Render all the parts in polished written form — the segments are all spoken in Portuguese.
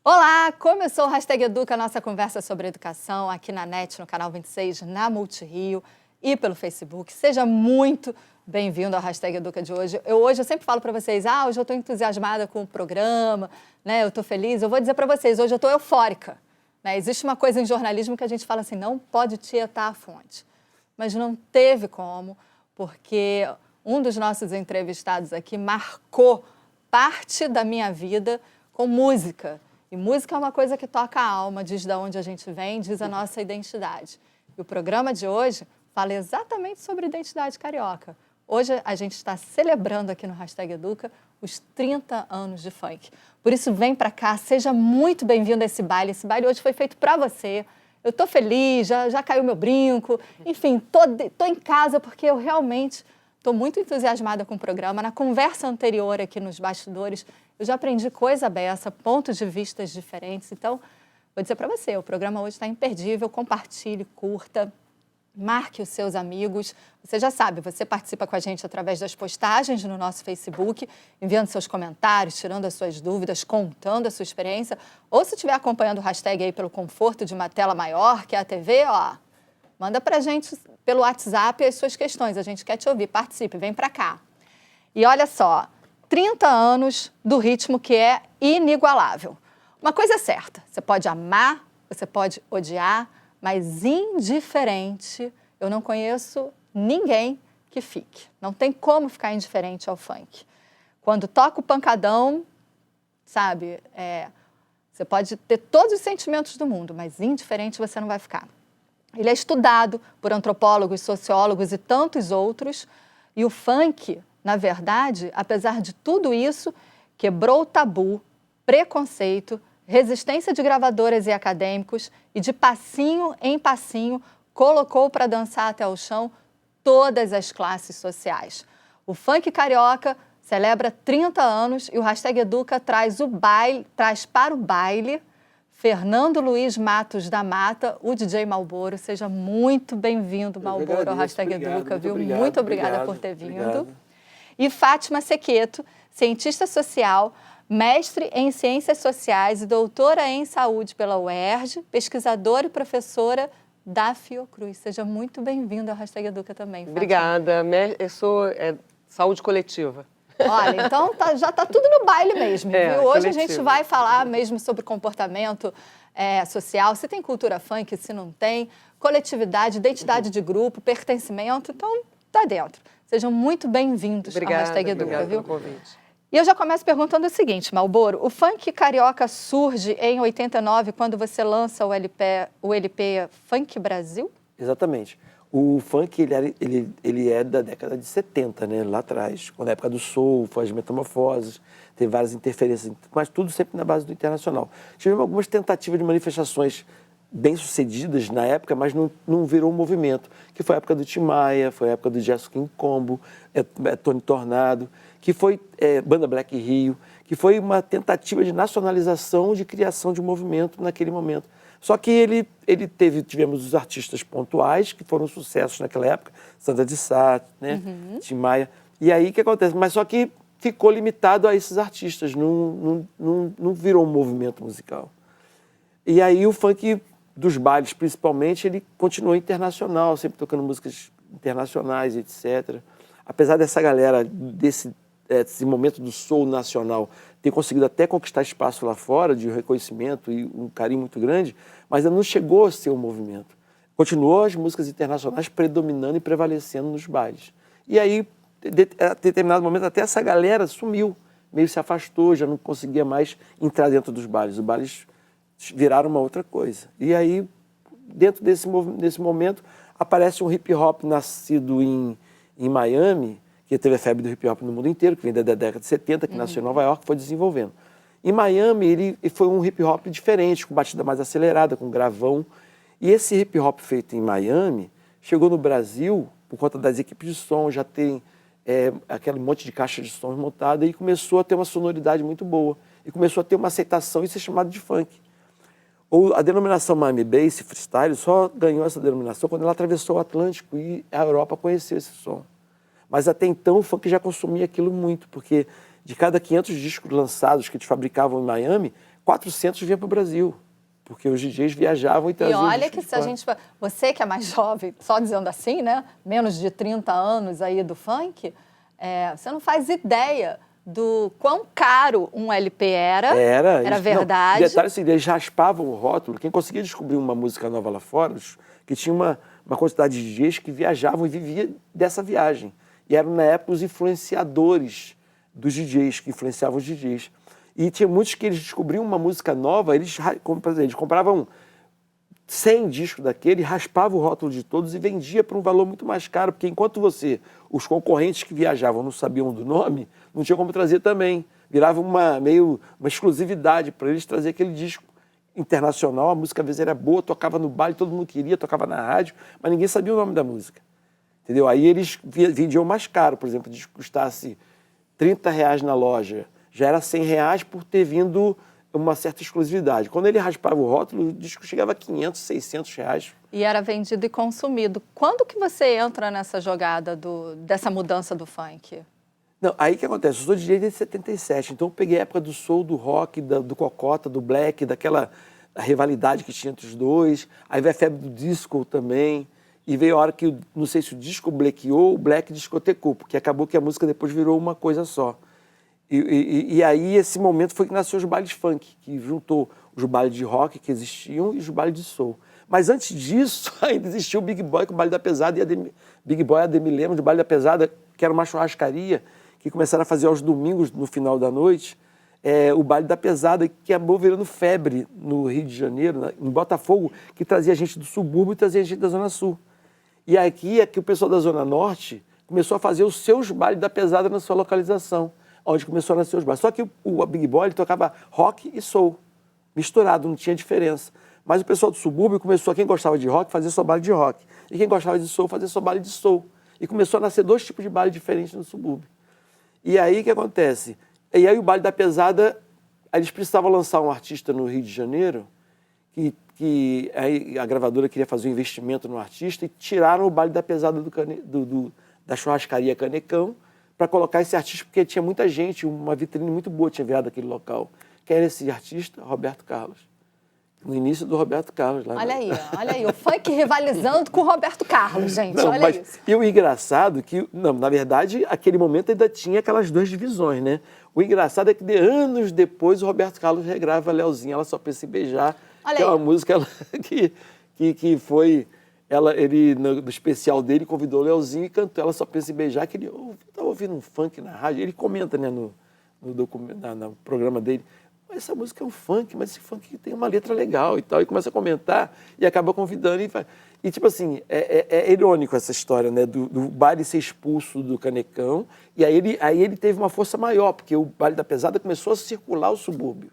Olá, começou o Hashtag Educa, nossa conversa sobre educação aqui na NET, no canal 26, na Multirio e pelo Facebook. Seja muito bem-vindo ao Hashtag Educa de hoje. Hoje eu sempre falo para vocês, hoje eu estou entusiasmada com o programa, né? Eu estou feliz. Eu vou dizer para vocês, hoje eu estou eufórica. Né? Existe uma coisa em jornalismo que a gente fala assim, não pode tietar a fonte. Mas não teve como, porque um dos nossos entrevistados aqui marcou parte da minha vida com música. E música é uma coisa que toca a alma, diz de onde a gente vem, diz a nossa identidade. E o programa de hoje fala exatamente sobre identidade carioca. Hoje a gente está celebrando aqui no Hashtag Educa os 30 anos de funk. Por isso, vem para cá, seja muito bem-vindo a esse baile. Esse baile hoje foi feito para você. Eu estou feliz, já caiu meu brinco. Enfim, tô em casa porque eu realmente estou muito entusiasmada com o programa. Na conversa anterior aqui nos bastidores, eu já aprendi coisa beça, pontos de vistas diferentes. Então, vou dizer para você, o programa hoje está imperdível. Compartilhe, curta, marque os seus amigos. Você já sabe, você participa com a gente através das postagens no nosso Facebook, enviando seus comentários, tirando as suas dúvidas, contando a sua experiência. Ou se estiver acompanhando o hashtag aí pelo conforto de uma tela maior, que é a TV, manda para a gente pelo WhatsApp as suas questões. A gente quer te ouvir, participe, vem para cá. E olha só, 30 anos do ritmo que é inigualável. Uma coisa é certa, você pode amar, você pode odiar, mas indiferente, eu não conheço ninguém que fique. Não tem como ficar indiferente ao funk. Quando toca o pancadão, sabe, você pode ter todos os sentimentos do mundo, mas indiferente você não vai ficar. Ele é estudado por antropólogos, sociólogos e tantos outros, e o funk, na verdade, apesar de tudo isso, quebrou o tabu, preconceito, resistência de gravadoras e acadêmicos e de passinho em passinho colocou para dançar até o chão todas as classes sociais. O funk carioca celebra 30 anos e o Hashtag Educa traz para o baile Fernando Luiz Matos da Mata, o DJ Malboro. Seja muito bem-vindo, Malboro, ao Hashtag Educa, viu? Muito obrigada por ter vindo. Obrigado. E Fátima Sequeto, cientista social, mestre em Ciências Sociais e doutora em Saúde pela UERJ, pesquisadora e professora da Fiocruz. Seja muito bem-vinda ao Hashtag Educa também, Fátima. Obrigada. Eu sou saúde coletiva. Olha, então já está tudo no baile mesmo, viu? Hoje coletivo. A gente vai falar mesmo sobre comportamento social, se tem cultura funk, se não tem, coletividade, identidade de grupo, pertencimento, então tá dentro. Sejam muito bem-vindos ao Hashtag Educa, viu? Pelo convite. E eu já começo perguntando o seguinte, Malboro, o funk carioca surge em 89, quando você lança o LP Funk Brasil? Exatamente. O funk, ele é da década de 70, né? Lá atrás, quando a época do soul, foi as metamorfoses, teve várias interferências, mas tudo sempre na base do internacional. Tivemos algumas tentativas de manifestações bem-sucedidas na época, mas não virou um movimento, que foi a época do Tim Maia, foi a época do Jazz King Combo, Tony Tornado, que foi Banda Black Rio, que foi uma tentativa de nacionalização, de criação de um movimento naquele momento. Só que tivemos os artistas pontuais, que foram sucessos naquela época, Sandra de Sá, né, Tim Maia, e aí o que acontece? Mas só que ficou limitado a esses artistas, não virou um movimento musical. E aí o funk dos bailes, principalmente, ele continuou internacional, sempre tocando músicas internacionais, etc. Apesar dessa galera, desse momento do soul nacional, ter conseguido até conquistar espaço lá fora, de reconhecimento e um carinho muito grande, mas ainda não chegou a ser um movimento. Continuou as músicas internacionais predominando e prevalecendo nos bailes. E aí, a determinado momento, até essa galera sumiu, meio se afastou, já não conseguia mais entrar dentro dos bailes. Os bailes viraram uma outra coisa. E aí, dentro desse momento, aparece um hip-hop nascido em Miami, que teve a febre do hip-hop no mundo inteiro, que vem da década de 70, que nasceu em Nova York, foi desenvolvendo. Em Miami, ele foi um hip-hop diferente, com batida mais acelerada, com gravão. E esse hip-hop feito em Miami chegou no Brasil, por conta das equipes de som, já tem aquele monte de caixa de som montada, e começou a ter uma sonoridade muito boa. E começou a ter uma aceitação e ser chamado de funk. A denominação Miami Bass Freestyle só ganhou essa denominação quando ela atravessou o Atlântico e a Europa conheceu esse som. Mas até então o funk já consumia aquilo muito, porque de cada 500 discos lançados que eles fabricavam em Miami, 400 vinham para o Brasil, porque os DJs viajavam e E traziam olha discos que de se a fora. gente... Você que é mais jovem, só dizendo assim, né? Menos de 30 anos aí do funk, você não faz ideia do quão caro um LP era. Era verdade. Não, detalhe é assim, eles raspavam o rótulo. Quem conseguia descobrir uma música nova lá fora, que tinha uma quantidade de DJs que viajavam e viviam dessa viagem. E eram, na época, os influenciadores dos DJs, que influenciavam os DJs. E tinha muitos que eles descobriam uma música nova, eles compravam 100 discos daquele, raspavam o rótulo de todos e vendia por um valor muito mais caro, porque enquanto os concorrentes que viajavam não sabiam do nome, não tinha como trazer também. Virava uma exclusividade para eles trazer aquele disco internacional. A música às vezes era boa, tocava no baile, todo mundo queria, tocava na rádio, mas ninguém sabia o nome da música. Entendeu? Aí eles vendiam mais caro, por exemplo, o disco custasse R$30 na loja, já era R$100 por ter vindo uma certa exclusividade. Quando ele raspava o rótulo, o disco chegava a R$500, R$600. E era vendido e consumido. Quando que você entra nessa jogada dessa mudança do funk? Não, aí o que acontece? Eu sou DJ desde 77, então eu peguei a época do soul, do rock, do cocota, do black, daquela rivalidade que tinha entre os dois. Aí veio a febre do disco também. E veio a hora que, não sei se o disco blaqueou, o black discotecou, porque acabou que a música depois virou uma coisa só. E aí, esse momento foi que nasceu os bailes funk, que juntou os bailes de rock que existiam e os bailes de soul. Mas antes disso, ainda existia o Big Boy com o baile da pesada, e Big Boy e a Demi Lemos, do baile da pesada, que era uma churrascaria, que começaram a fazer aos domingos, no final da noite, o baile da pesada, que acabou virando febre no Rio de Janeiro, em Botafogo, que trazia gente do subúrbio e trazia gente da Zona Sul. E aqui é que o pessoal da Zona Norte começou a fazer os seus bailes da pesada na sua localização, onde começou a nascer os bailes. Só que o Big Boy ele tocava rock e soul, misturado, não tinha diferença. Mas o pessoal do subúrbio começou, quem gostava de rock, fazer seu baile de rock. E quem gostava de soul, fazer seu baile de soul. E começou a nascer dois tipos de baile diferentes no subúrbio. E aí o que acontece? E aí o baile da pesada, eles precisavam lançar um artista no Rio de Janeiro, que aí a gravadora queria fazer um investimento no artista e tiraram o baile da pesada da churrascaria Canecão para colocar esse artista, porque tinha muita gente, uma vitrine muito boa tinha virado aquele local. Quem era esse artista? Roberto Carlos. No início do Roberto Carlos. Lá olha aí, o funk rivalizando com o Roberto Carlos, gente, não, olha isso. E o engraçado é que, não, na verdade, aquele momento ainda tinha aquelas duas divisões, né? O engraçado é que anos depois o Roberto Carlos regrava Leozinho, Ela Só Pensa em Beijar, olha que aí. é uma música que foi... Ele, no especial dele, convidou o Leozinho e cantou Ela Só Pensa em Beijar, que ele estava ouvindo um funk na rádio. Ele comenta, né, no programa dele, essa música é um funk, mas esse funk tem uma letra legal e tal. E começa a comentar e acaba convidando. E tipo assim, é irônico essa história, né? Do baile ser expulso do Canecão. E aí ele teve uma força maior, porque o baile da pesada começou a circular o subúrbio,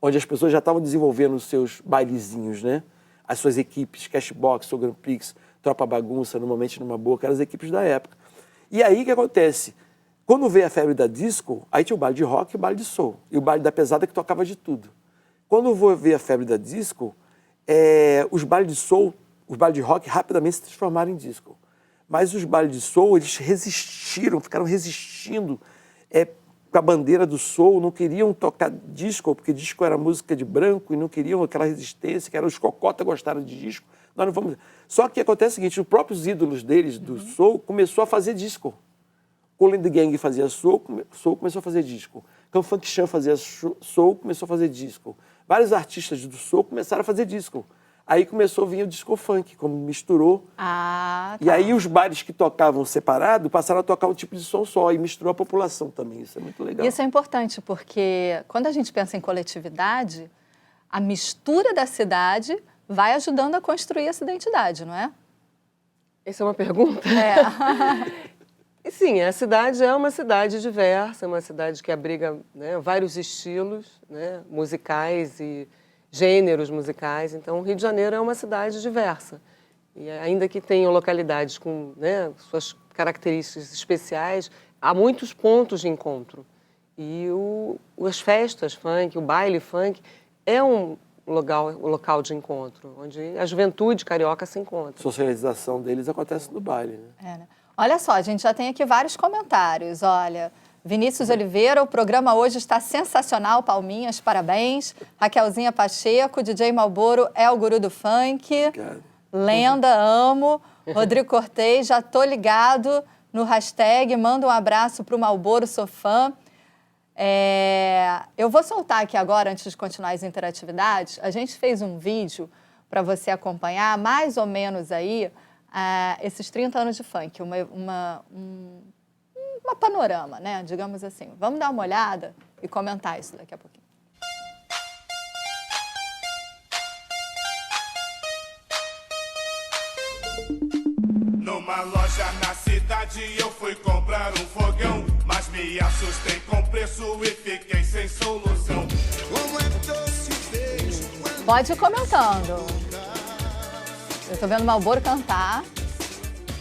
onde as pessoas já estavam desenvolvendo os seus bailezinhos, né? As suas equipes, Cashbox, Soul Prix, Tropa Bagunça, normalmente numa boa, que eram as equipes da época. E aí o que acontece? Quando veio a febre da disco, aí tinha o baile de rock e o baile de soul. E o baile da pesada que tocava de tudo. Quando veio a febre da disco, os bailes de soul, os bailes de rock rapidamente se transformaram em disco. Mas os bailes de soul, eles ficaram resistindo com a bandeira do soul, não queriam tocar disco, porque disco era música de branco e não queriam aquela resistência, que era os cocota gostaram de disco. Nós não vamos... Só que acontece o seguinte, os próprios ídolos deles, do soul, começou a fazer disco. Kool and the Gang fazia soul, começou a fazer disco. Cão Funk Chan fazia soul, começou a fazer disco. Vários artistas do soul começaram a fazer disco. Aí começou a vir o disco funk, como misturou. Ah, tá. E aí os bares que tocavam separado passaram a tocar um tipo de som só e misturou a população também. Isso é muito legal. Isso é importante, porque quando a gente pensa em coletividade, a mistura da cidade vai ajudando a construir essa identidade, não é? Essa é uma pergunta? E sim, a cidade é uma cidade diversa, é uma cidade que abriga, né, vários estilos, né, musicais e gêneros musicais. Então, o Rio de Janeiro é uma cidade diversa. E ainda que tenha localidades com, né, suas características especiais, há muitos pontos de encontro. E as festas funk, o baile funk, é um local de encontro, onde a juventude carioca se encontra. A socialização deles acontece no baile, né? Né? Olha só, a gente já tem aqui vários comentários. Olha, Vinícius Oliveira, o programa hoje está sensacional, palminhas, parabéns. Raquelzinha Pacheco, DJ Malboro é o guru do funk. Obrigado. Lenda, amo. Rodrigo Cortez, já tô ligado no hashtag, manda um abraço para o Malboro, sou fã. Eu vou soltar aqui agora, antes de continuar as interatividades, a gente fez um vídeo para você acompanhar, mais ou menos aí, esses 30 anos de funk, uma panorama, né? Digamos assim. Vamos dar uma olhada e comentar isso daqui a pouquinho. Numa loja na cidade eu fui comprar um fogão, mas me assustei com preço e fiquei sem solução. Pode ir comentando. Eu tô vendo o Malboro cantar.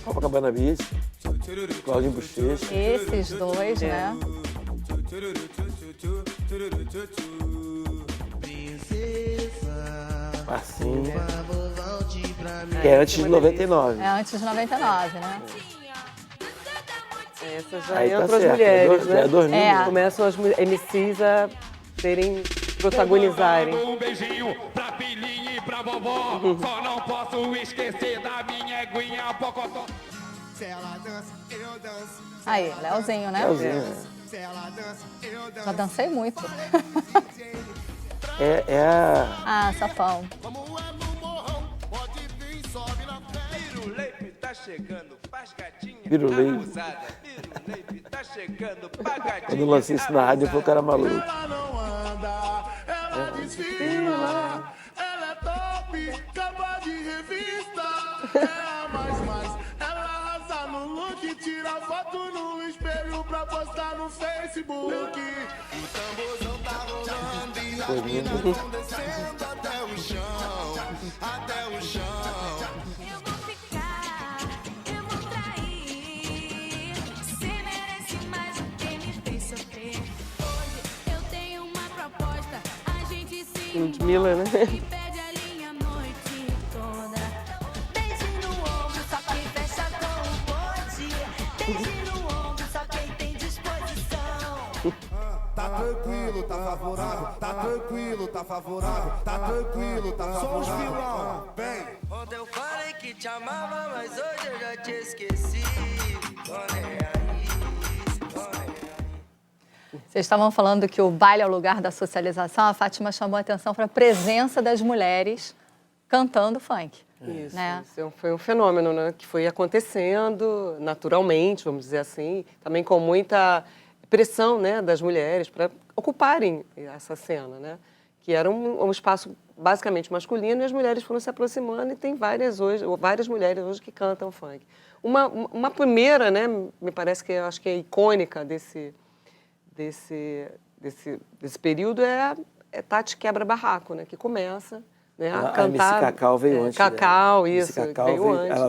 Copacabana Beach, Claudinho Bochecha. Esses dois, né? Assim. Que é antes de 99. É antes de 99, né? Essas já Aí tá entram as certo, mulheres, já né? é 2000. Começam as MCs a serem protagonizarem. Um beijinho pra filhinha e pra vovó. Só não posso esquecer da minha eguinha Pocotó. Se ela dança, eu danço. Aí, Leozinho, né? Leozinho, Se ela dança, eu danço. Já dancei muito. é a... Safão. Piruleipe tá chegando, faz gatinha Piruleipe. abusada. Piruleipe tá chegando, faz gatinha Quando eu lancei isso na rádio, eu falei, o cara é maluco. Ela não anda, ela desfila. Ela é top, capa de revista. É a mais. Ela arrasa no look, tira foto no espelho pra postar no Facebook. O tamborzão tá rolando e as minas tão descendo até o chão. Até o chão. Eu vou ficar, eu vou trair. Você merece mais do que me fez sofrer. Hoje eu tenho uma proposta. A gente se Ludmilla, né? e perde a linha a noite toda. Beijo no ombro, só quem fecha com o bote. Beijo no ombro, só quem tem disposição. Tá tranquilo, tá favorável. Tá tranquilo, tá favorável. Tá tranquilo, tá favorável. Só os vilão, vem. Ontem eu falei que te amava, mas hoje eu já te esqueci. Vocês estavam falando que o baile é o lugar da socialização. A Fátima chamou a atenção para a presença das mulheres cantando funk. Isso, né? isso foi um fenômeno, né, que foi acontecendo naturalmente, vamos dizer assim, também com muita pressão, né, das mulheres para ocuparem essa cena, né, que era um espaço basicamente masculino e as mulheres foram se aproximando e tem várias mulheres hoje que cantam funk. Uma primeira, né, me parece que eu acho que é icônica desse período é Tati Quebra Barraco, né, que começa, né, a cantar. MC Cacau veio antes. Cacau, dela. isso, MC Cacau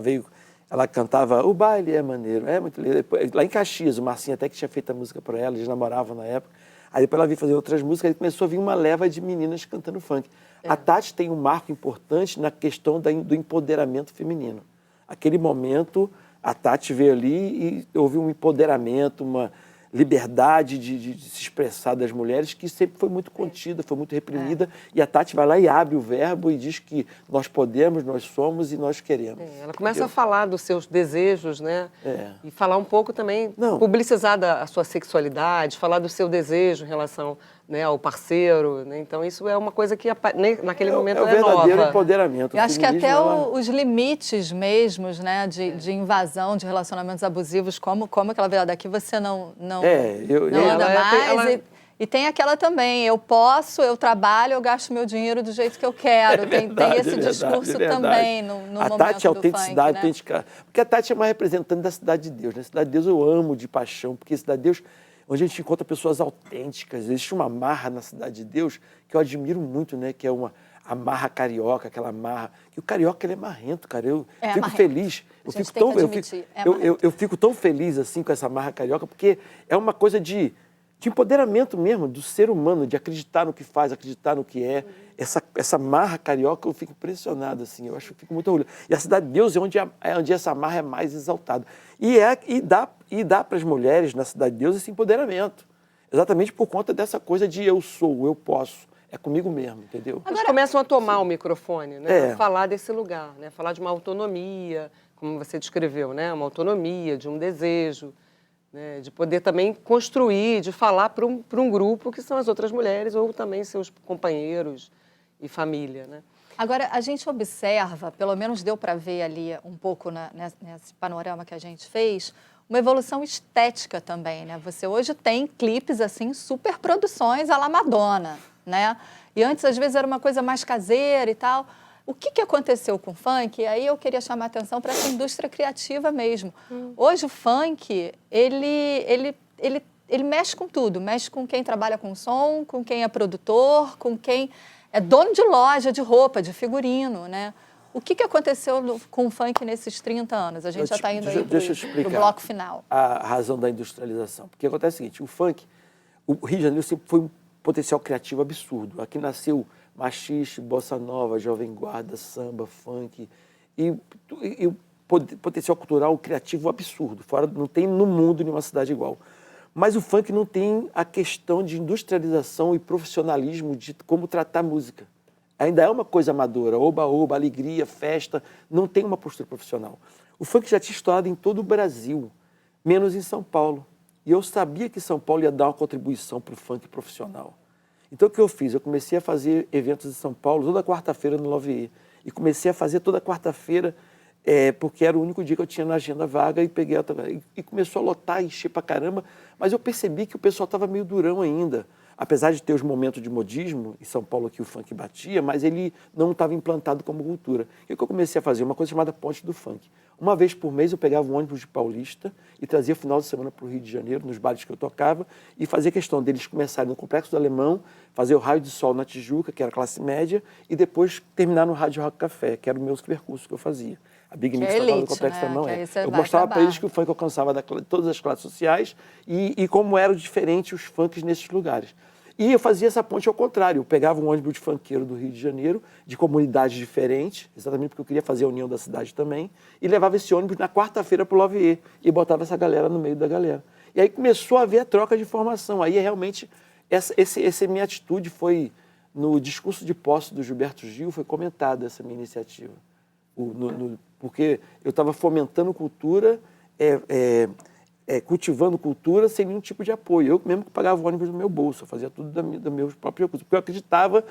veio antes. Ela cantava O Baile é Maneiro, é muito lindo. Depois, lá em Caxias, o Marcinho até que tinha feito a música para ela, eles namoravam na época. Aí depois ela veio fazer outras músicas, aí começou a vir uma leva de meninas cantando funk. A Tati tem um marco importante na questão do empoderamento feminino. Aquele momento, a Tati veio ali e houve um empoderamento, uma liberdade de se expressar das mulheres que sempre foi muito contida, foi muito reprimida. E a Tati vai lá e abre o verbo e diz que nós podemos, nós somos e nós queremos. Ela começa a falar dos seus desejos, né? E falar um pouco também, publicizar a sua sexualidade, falar do seu desejo em relação, né, ao parceiro. Né? Então, isso é uma coisa que naquele momento é o verdadeiro nova. empoderamento. Eu acho que até os limites mesmos, né, de invasão, de relacionamentos abusivos, como aquela veio daqui, você não anda mais. E tem aquela também, eu posso, eu trabalho, eu gasto meu dinheiro do jeito que eu quero. Tem esse discurso também no momento do funk. A Tati é autenticidade, né? Porque a Tati é uma representante da Cidade de Deus. Né? Cidade de Deus eu amo de paixão, porque Cidade de Deus, onde a gente encontra pessoas autênticas. Existe uma marra na Cidade de Deus que eu admiro muito, né? Que é a marra carioca, aquela marra. Que o carioca, ele é marrento, cara. Eu fico feliz. Eu fico tão feliz assim com essa marra carioca, porque é uma coisa de empoderamento mesmo do ser humano, de acreditar no que faz, acreditar no que é. Essa marra carioca, eu fico impressionado, assim, eu fico muito orgulhoso. E a Cidade de Deus é onde essa marra é mais exaltada. e dá para as mulheres na Cidade de Deus esse empoderamento. Exatamente por conta dessa coisa de eu sou, eu posso. É comigo mesmo, entendeu? Eles começam a tomar o microfone, né? É. A falar desse lugar, né? Falar de uma autonomia, como você descreveu, né? Uma autonomia, de um desejo, né? De poder também construir, de falar para um grupo que são as outras mulheres ou também seus companheiros e família, né? Agora, a gente observa, pelo menos deu para ver ali um pouco nesse panorama que a gente fez, uma evolução estética também, né? Você hoje tem clipes, assim, super produções à la Madonna, né? E antes, às vezes, era uma coisa mais caseira e tal. O que aconteceu com o funk? E aí eu queria chamar a atenção para essa indústria criativa mesmo. Hoje o funk, ele mexe com tudo. Mexe com quem trabalha com som, com quem é produtor, com quem é dono de loja de roupa, de figurino, né? O que aconteceu com o funk nesses 30 anos? A gente já está indo aí para o bloco final. A razão da industrialização. Porque acontece o seguinte, o funk, o Rio de Janeiro sempre foi um potencial criativo absurdo. Aqui nasceu machixe, bossa nova, jovem guarda, samba, funk e o potencial cultural criativo absurdo. Fora, não tem no mundo nenhuma cidade igual. Mas o funk não tem a questão de industrialização e profissionalismo de como tratar música. Ainda é uma coisa amadora, oba-oba, alegria, festa, não tem uma postura profissional. O funk já tinha estourado em todo o Brasil, menos em São Paulo. E eu sabia que São Paulo ia dar uma contribuição para o funk profissional. Então, o que eu fiz? Eu comecei a fazer eventos em São Paulo toda quarta-feira no Love. E comecei a fazer toda quarta-feira, porque era o único dia que eu tinha na agenda vaga, e peguei e começou a lotar, encher pra caramba. Mas eu percebi que o pessoal estava meio durão ainda. Apesar de ter os momentos de modismo, em São Paulo aqui o funk batia, mas ele não estava implantado como cultura. E o que eu comecei a fazer? Uma coisa chamada Ponte do Funk. Uma vez por mês eu pegava um ônibus de Paulista e trazia final de semana para o Rio de Janeiro, nos bares que eu tocava, e fazia questão deles começarem no Complexo do Alemão, fazer o Raio de Sol na Tijuca, que era classe média, e depois terminar no Rádio Rock Café, que era o meu percurso que eu fazia. A Big Mix tocava no Complexo do Alemão. Eu mostrava para eles que o funk alcançava todas as classes sociais e como eram diferentes os funks nesses lugares. E eu fazia essa ponte ao contrário. Eu pegava um ônibus de funkeiro do Rio de Janeiro, de comunidades diferentes, exatamente porque eu queria fazer a união da cidade também, e levava esse ônibus na quarta-feira para o Love e botava essa galera no meio da galera. E aí começou a haver a troca de informação. Aí realmente, essa minha atitude foi, no discurso de posse do Gilberto Gil, foi comentada essa minha iniciativa. Porque eu estava fomentando cultura, cultivando cultura sem nenhum tipo de apoio. Eu mesmo que pagava o ônibus no meu bolso, eu fazia tudo do meu próprio recurso, porque eu acreditava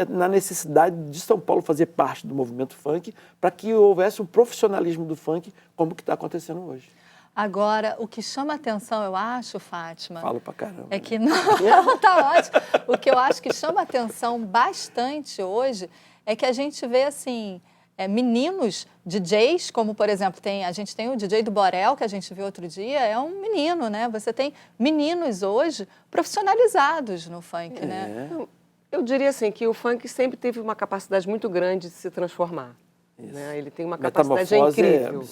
na necessidade de São Paulo fazer parte do movimento funk para que houvesse um profissionalismo do funk como que está acontecendo hoje. Agora, o que chama atenção, eu acho, Fátima... Falo pra caramba. É que não, tá ótimo. O que eu acho que chama atenção bastante hoje é que a gente vê, assim... meninos DJs, como, por exemplo, a gente tem o DJ do Borel, que a gente viu outro dia, é um menino, né? Você tem meninos hoje profissionalizados no funk, né? Eu diria assim, que o funk sempre teve uma capacidade muito grande de se transformar. Né? Ele tem uma capacidade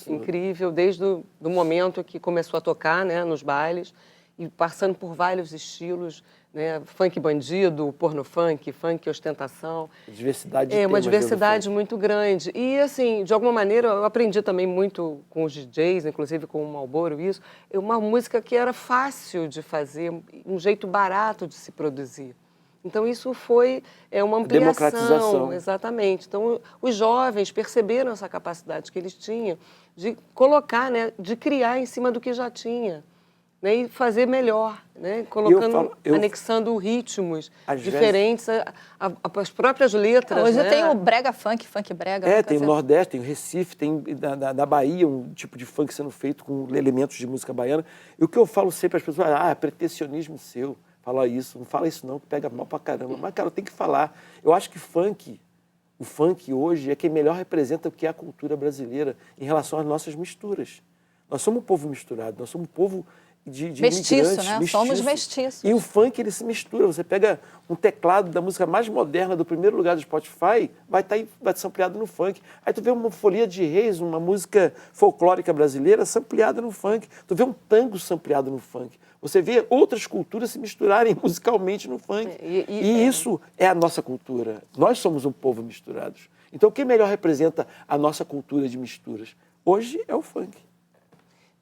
incrível, desde o momento que começou a tocar, né, nos bailes, e passando por vários estilos, né? Funk bandido, porno funk, funk ostentação. Diversidade de uma diversidade muito grande. E, assim, de alguma maneira, eu aprendi também muito com os DJs, inclusive com o Marlboro, isso. Uma música que era fácil de fazer, um jeito barato de se produzir. Então, isso foi uma ampliação. Democratização. Exatamente. Então, os jovens perceberam essa capacidade que eles tinham de colocar, né, de criar em cima do que já tinha. Né, e fazer melhor, né, colocando, anexando ritmos diferentes, as próprias letras. Hoje né? tem o brega funk, funk brega. Tem o Nordeste, tem o Recife, tem da Bahia um tipo de funk sendo feito com elementos de música baiana. E o que eu falo sempre às pessoas, pretensionismo seu, fala isso, não fala isso não, que pega mal pra caramba. Mas, cara, eu tenho que falar. Eu acho que o funk hoje é quem melhor representa o que é a cultura brasileira em relação às nossas misturas. Nós somos um povo misturado, nós somos um povo de mestiço, né? Somos mestiços. E o funk, ele se mistura. Você pega um teclado da música mais moderna do primeiro lugar do Spotify, vai ser ampliado no funk. Aí tu vê uma Folia de Reis, uma música folclórica brasileira sampleada no funk. Tu vê um tango sampleado no funk. Você vê outras culturas se misturarem musicalmente no funk. E isso é a nossa cultura. Nós somos um povo misturados. Então, quem melhor representa a nossa cultura de misturas? Hoje é o funk.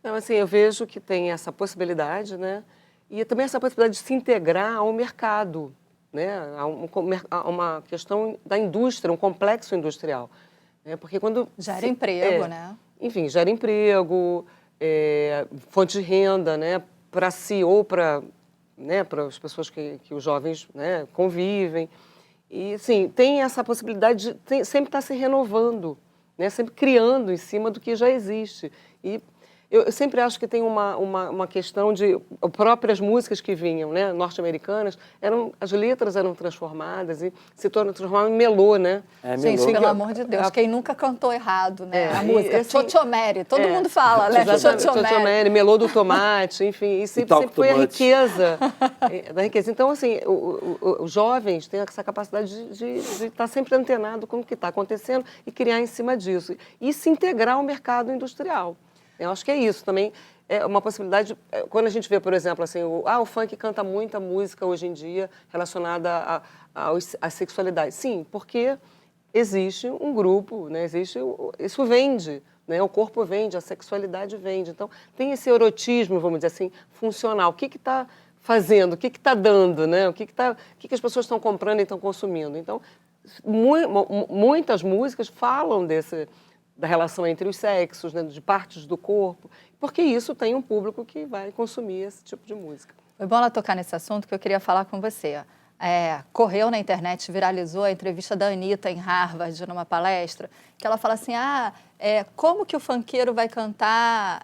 Então, assim, eu vejo que tem essa possibilidade, né? E também essa possibilidade de se integrar ao mercado, né? A uma questão da indústria, um complexo industrial. Né? Porque quando... Gera emprego, né? Enfim, gera emprego, fonte de renda, né? Para si ou para, né? Para as pessoas que os jovens, né? Convivem. E, sim, tem essa possibilidade de sempre estar se renovando, né? Sempre criando em cima do que já existe. E eu sempre acho que tem uma questão de próprias músicas que vinham, né, norte-americanas, as letras eram transformadas e se transformavam em melô, né? Gente, melô. pelo amor de Deus, quem nunca cantou errado, né? A e, música, assim, Chochomere, todo mundo fala, né? Chochomere, melô do tomate, enfim, e sempre foi a riqueza da riqueza. Então, assim, os jovens têm essa capacidade de estar sempre antenado com o que está acontecendo e criar em cima disso. E se integrar ao mercado industrial. Eu acho que é isso também, é uma possibilidade, quando a gente vê, por exemplo, assim, o funk canta muita música hoje em dia relacionada à sexualidade. Sim, porque existe um grupo, né, isso vende, né, o corpo vende, a sexualidade vende. Então, tem esse erotismo, vamos dizer assim, funcional. O que está fazendo, o que está dando, né? O que as pessoas estão comprando e estão consumindo. Então, muitas músicas falam da relação entre os sexos, né, de partes do corpo, porque isso tem um público que vai consumir esse tipo de música. Foi bom ela tocar nesse assunto que eu queria falar com você. Correu na internet, viralizou a entrevista da Anitta em Harvard, numa palestra, que ela fala assim, como que o funkeiro vai cantar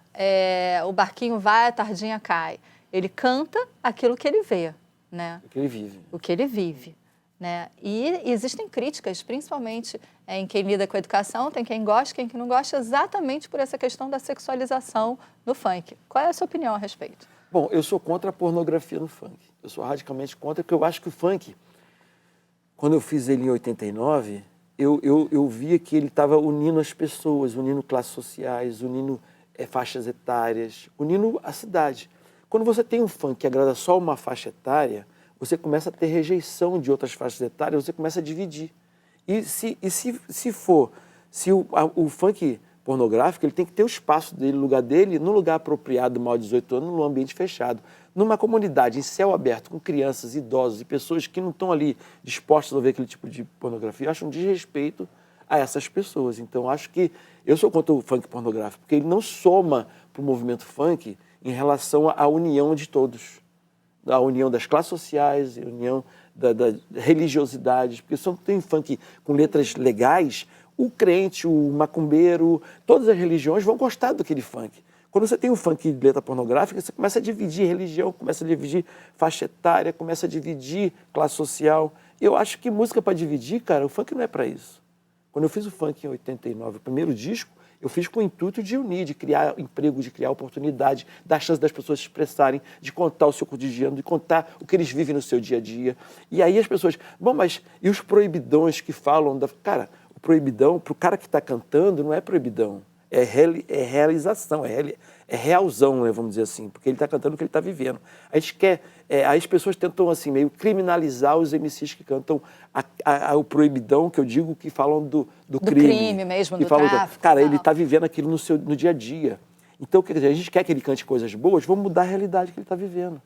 O Barquinho Vai, a Tardinha Cai? Ele canta aquilo que ele vê, né? O que ele vive. O que ele vive. Né? E existem críticas, principalmente em quem lida com a educação, tem quem gosta, quem não gosta, exatamente por essa questão da sexualização no funk. Qual é a sua opinião a respeito? Bom, eu sou contra a pornografia no funk. Eu sou radicalmente contra, porque eu acho que o funk, quando eu fiz ele em 89, eu via que ele estava unindo as pessoas, unindo classes sociais, unindo faixas etárias, unindo a cidade. Quando você tem um funk que agrada só uma faixa etária, você começa a ter rejeição de outras faixas etárias, você começa a dividir. E se o funk pornográfico, ele tem que ter o espaço dele, o lugar dele, no lugar apropriado, maior de 18 anos, num ambiente fechado. Numa comunidade, em céu aberto, com crianças, idosos e pessoas que não estão ali dispostas a ver aquele tipo de pornografia, eu acho um desrespeito a essas pessoas. Então, acho que eu sou contra o funk pornográfico, porque ele não soma para o movimento funk em relação à união de todos. A união das classes sociais, a união da religiosidade, porque se tem funk com letras legais, o crente, o macumbeiro, todas as religiões vão gostar daquele funk. Quando você tem um funk de letra pornográfica, você começa a dividir religião, começa a dividir faixa etária, começa a dividir classe social. Eu acho que música para dividir, cara, o funk não é para isso. Quando eu fiz o funk em 89, o primeiro disco, eu fiz com o intuito de unir, de criar emprego, de criar oportunidade, dar chance das pessoas se expressarem, de contar o seu cotidiano, de contar o que eles vivem no seu dia a dia. E aí as pessoas, mas e os proibidões que falam Cara, o proibidão, para o cara que está cantando, não é proibidão, é realização, é realzão, né, vamos dizer assim, porque ele está cantando o que ele está vivendo. A gente quer, aí as pessoas tentam assim, meio criminalizar os MCs que cantam o proibidão, que eu digo, que falam do crime. Do crime mesmo, do tráfico. Cara, ele está vivendo aquilo no dia a dia. Então, quer dizer, a gente quer que ele cante coisas boas, vamos mudar a realidade que ele está vivendo.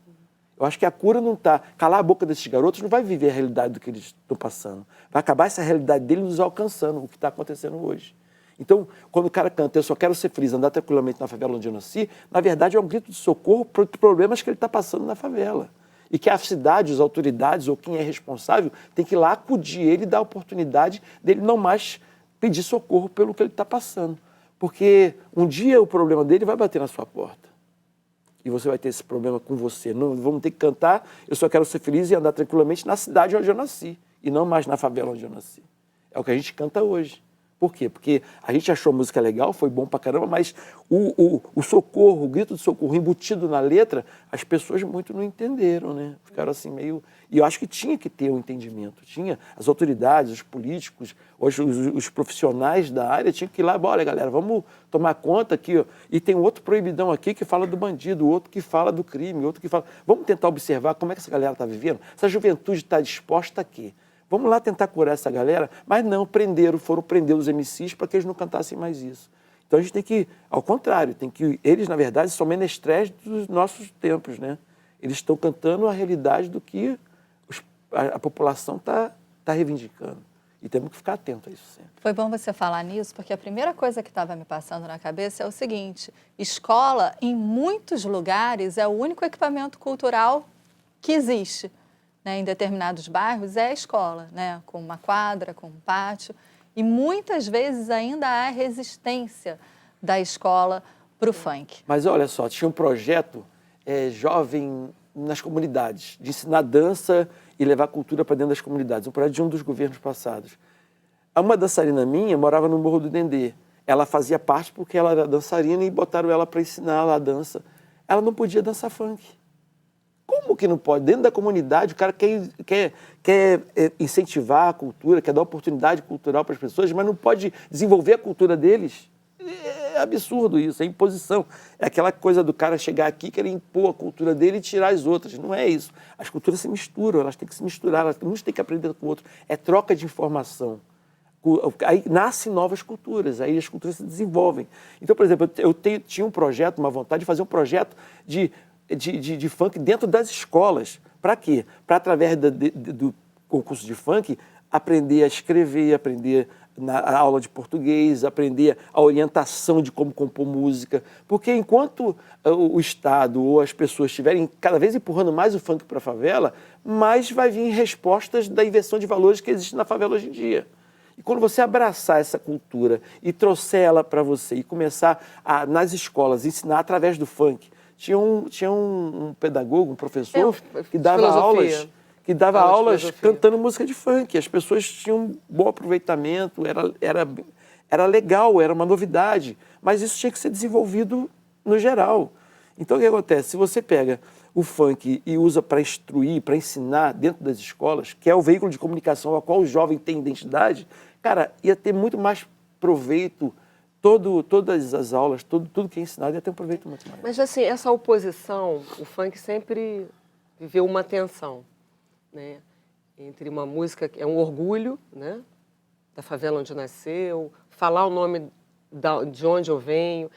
Eu acho que a cura não está... Calar a boca desses garotos não vai viver a realidade do que eles estão passando. Vai acabar essa realidade deles nos alcançando, o que está acontecendo hoje. Então, quando o cara canta, eu só quero ser feliz, andar tranquilamente na favela onde eu nasci, na verdade é um grito de socorro para os problemas que ele está passando na favela. E que a cidade, as autoridades ou quem é responsável tem que ir lá acudir ele e dar a oportunidade dele não mais pedir socorro pelo que ele está passando. Porque um dia o problema dele vai bater na sua porta. E você vai ter esse problema com você. Não vamos ter que cantar, eu só quero ser feliz e andar tranquilamente na cidade onde eu nasci. E não mais na favela onde eu nasci. É o que a gente canta hoje. Por quê? Porque a gente achou a música legal, foi bom pra caramba, mas o socorro, o grito de socorro embutido na letra, as pessoas muito não entenderam, né? Ficaram assim meio... E eu acho que tinha que ter um entendimento. Tinha as autoridades, os políticos, os profissionais da área tinham que ir lá, olha galera, vamos tomar conta aqui, ó. E tem outro proibidão aqui que fala do bandido, outro que fala do crime, outro que fala... Vamos tentar observar como é que essa galera está vivendo? Essa juventude está disposta a quê? Vamos lá tentar curar essa galera, mas não, foram prender os MCs para que eles não cantassem mais isso. Então a gente tem que, ao contrário, eles, na verdade, são menestréis dos nossos tempos, né? Eles estão cantando a realidade do que a população está reivindicando. E temos que ficar atento a isso sempre. Foi bom você falar nisso, porque a primeira coisa que estava me passando na cabeça é o seguinte: escola, em muitos lugares, é o único equipamento cultural que existe. Né? Em determinados bairros é a escola, né? Com uma quadra, com um pátio. E muitas vezes ainda há resistência da escola para o funk. Mas olha só, tinha um projeto jovem nas comunidades, de ensinar dança e levar cultura para dentro das comunidades. Um projeto de um dos governos passados. Uma dançarina minha morava no Morro do Dendê. Ela fazia parte porque ela era dançarina e botaram ela para ensinar lá a dança. Ela não podia dançar funk. Como que não pode? Dentro da comunidade, o cara quer incentivar a cultura, quer dar oportunidade cultural para as pessoas, mas não pode desenvolver a cultura deles. É absurdo isso, é imposição. É aquela coisa do cara chegar aqui, querer impor a cultura dele e tirar as outras. Não é isso. As culturas se misturam, elas têm que se misturar, uns têm que aprender com o outro. É troca de informação. Aí nascem novas culturas, aí as culturas se desenvolvem. Então, por exemplo, tinha um projeto, uma vontade de fazer um projeto de funk dentro das escolas. Para quê? Para, através do concurso de funk, aprender a escrever, aprender na aula de português, aprender a orientação de como compor música. Porque enquanto o Estado ou as pessoas estiverem cada vez empurrando mais o funk para a favela, mais vai vir respostas da inversão de valores que existe na favela hoje em dia. E quando você abraçar essa cultura e trouxer ela para você e começar nas escolas, ensinar através do funk. Tinha um pedagogo, um professor que dava aulas cantando música de funk. As pessoas tinham um bom aproveitamento, era legal, era uma novidade. Mas isso tinha que ser desenvolvido no geral. Então, o que acontece? Se você pega o funk e usa para instruir, para ensinar dentro das escolas, que é o veículo de comunicação ao qual o jovem tem identidade, cara, ia ter muito mais proveito. Todas as aulas, tudo que é ensinado ia ter um proveito muito maior. Mas, assim, essa oposição, o funk sempre viveu uma tensão, né? Entre uma música que é um orgulho, né? Da favela onde nasceu, falar o nome de onde eu venho,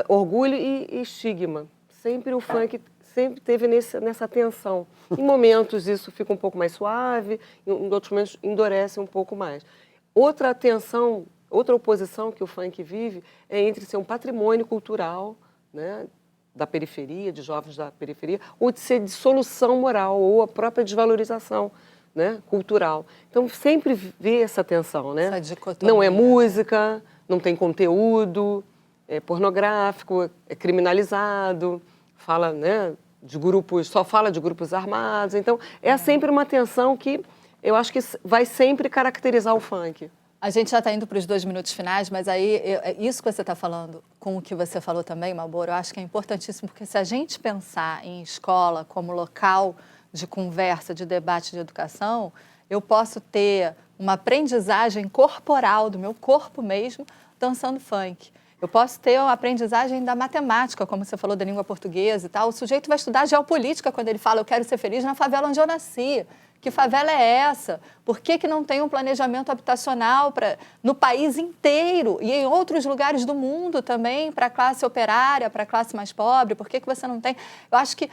orgulho e estigma. Sempre o funk sempre teve nessa tensão. Em momentos isso fica um pouco mais suave, em outros momentos endurece um pouco mais. Outra tensão, outra oposição que o funk vive é entre ser um patrimônio cultural, né, da periferia, de jovens da periferia, ou de ser dissolução moral, ou a própria desvalorização, né, cultural. Então, sempre vê essa tensão, né? Essa dicotomia. Não é música, não tem conteúdo, é pornográfico, é criminalizado, fala, né, de grupos, só fala de grupos armados. Então, é sempre uma tensão que eu acho que vai sempre caracterizar o funk. A gente já está indo para os 2 minutos finais, mas aí isso que você está falando, com o que você falou também, Malboro, eu acho que é importantíssimo, porque se a gente pensar em escola como local de conversa, de debate, de educação, eu posso ter uma aprendizagem corporal do meu corpo mesmo dançando funk. Eu posso ter uma aprendizagem da matemática, como você falou, da língua portuguesa e tal. O sujeito vai estudar geopolítica quando ele fala: eu quero ser feliz na favela onde eu nasci. Que favela é essa? Por que não tem um planejamento habitacional no país inteiro e em outros lugares do mundo também, para a classe operária, para a classe mais pobre? Por que você não tem? Eu acho que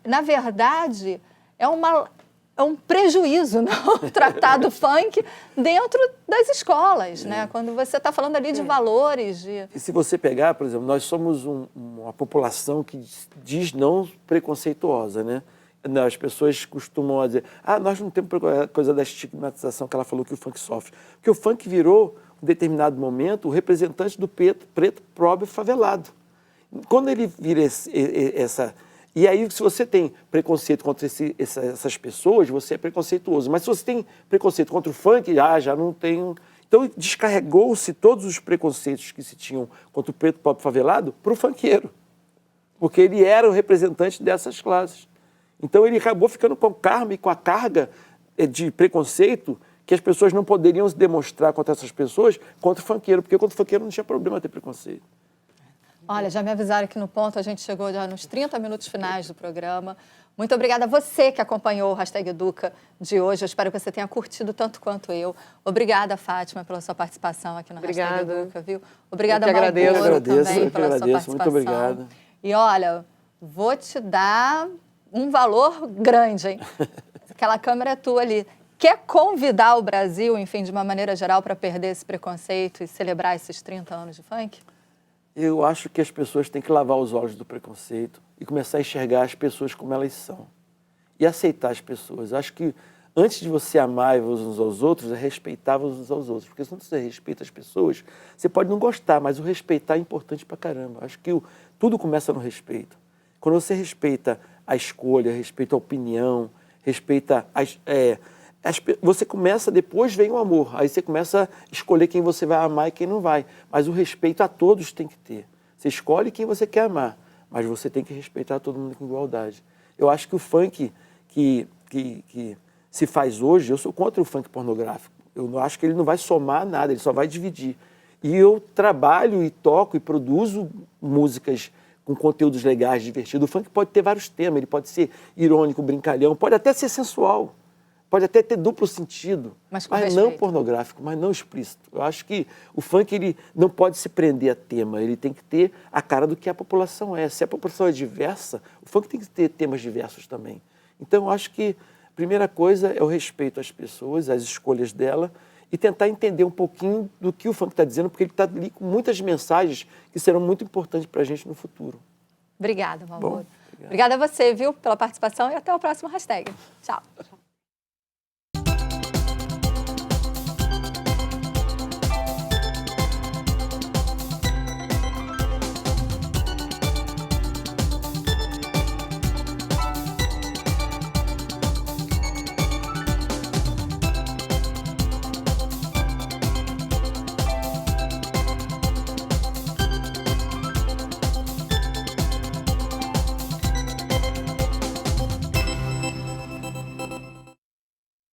na verdade, é um prejuízo não tratar do funk dentro das escolas, né? Quando você está falando ali de valores. E se você pegar, por exemplo, nós somos uma população que diz não preconceituosa, né? As pessoas costumam dizer: nós não temos coisa da estigmatização que ela falou que o funk sofre. Porque o funk virou, em determinado momento, o representante do preto pobre favelado. Quando ele vira essa... E aí, se você tem preconceito contra essas pessoas, você é preconceituoso. Mas se você tem preconceito contra o funk, já não tem... Então, descarregou-se todos os preconceitos que se tinham contra o preto pobre favelado para o funkeiro. Porque ele era o representante dessas classes. Então, ele acabou ficando com o karma e com a carga de preconceito que as pessoas não poderiam se demonstrar contra essas pessoas, contra o funkeiro, porque contra o funkeiro não tinha problema ter preconceito. Olha, já me avisaram que no ponto a gente chegou já nos 30 minutos finais do programa. Muito obrigada a você que acompanhou o Hashtag Educa de hoje. Eu espero que você tenha curtido tanto quanto eu. Obrigada, Fátima, pela sua participação aqui no Hashtag Educa, viu? Obrigada, Malboro, também pela sua participação. Muito obrigado. E olha, vou te dar um valor grande, hein? Aquela câmera é tua ali. Quer convidar o Brasil, enfim, de uma maneira geral, para perder esse preconceito e celebrar esses 30 anos de funk? Eu acho que as pessoas têm que lavar os olhos do preconceito e começar a enxergar as pessoas como elas são. E aceitar as pessoas. Acho que antes de você amar uns aos outros, é respeitar uns aos outros. Porque se não você respeita as pessoas, você pode não gostar, mas o respeitar é importante pra caramba. Acho que tudo começa no respeito. Quando você respeita a escolha, respeita a opinião, respeita você começa, depois vem o amor. Aí você começa a escolher quem você vai amar e quem não vai. Mas o respeito a todos tem que ter. Você escolhe quem você quer amar, mas você tem que respeitar todo mundo com igualdade. Eu acho que o funk que se faz hoje, eu sou contra o funk pornográfico. Eu acho que ele não vai somar nada, ele só vai dividir. E eu trabalho e toco e produzo músicas com conteúdos legais, divertidos. O funk pode ter vários temas, ele pode ser irônico, brincalhão, pode até ser sensual. Pode até ter duplo sentido, mas não pornográfico, mas não explícito. Eu acho que o funk ele não pode se prender a tema, ele tem que ter a cara do que a população é. Se a população é diversa, o funk tem que ter temas diversos também. Então, eu acho que a primeira coisa é o respeito às pessoas, às escolhas dela, e tentar entender um pouquinho do que o funk está dizendo, porque ele está ali com muitas mensagens que serão muito importantes para a gente no futuro. Obrigada, Malboro. Obrigada a você, viu, pela participação e até o próximo hashtag. Tchau.